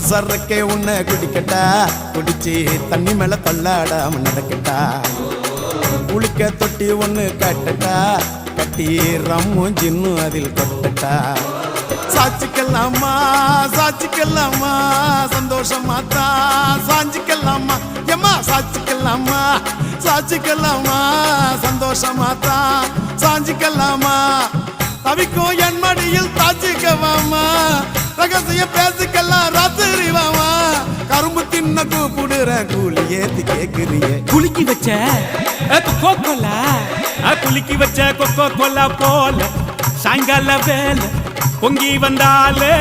சரக்கே உன்னை குடிக்கட்டா, குடிச்சு தண்ணி மேல தள்ளாடாம நடக்கட்டா. குளிக்க தொட்டி ஒண்ணு கட்டட்டா, கட்டி ரம்மும் ஜின்னும் அதில் கொட்டட்டா. சாச்சிக்கலாமா சாச்சிக்கலாமா சந்தோஷமா தான் சாஞ்சிக்கலாமா எம்மா சாச்சிக்கலாமா சாச்சிக்கலாமா சந்தோஷமா தான் சாஞ்சிக்கலாமா. தவிக்கும் என் மடியில் தாச்சிக்கவாமா, ரகசிய பேசிக்கலாம் ராத்திரி வாமா. கரும்பு தின்ன கூப்பிடுற கூலி ஏத்தி கேக்குறிய. குலுக்கி வச்ச கொக்கோ கோலா, குலுக்கி வச்ச கொக்கோ கோலா போல சாயங்கால வேலை பொங்கி வந்தாலே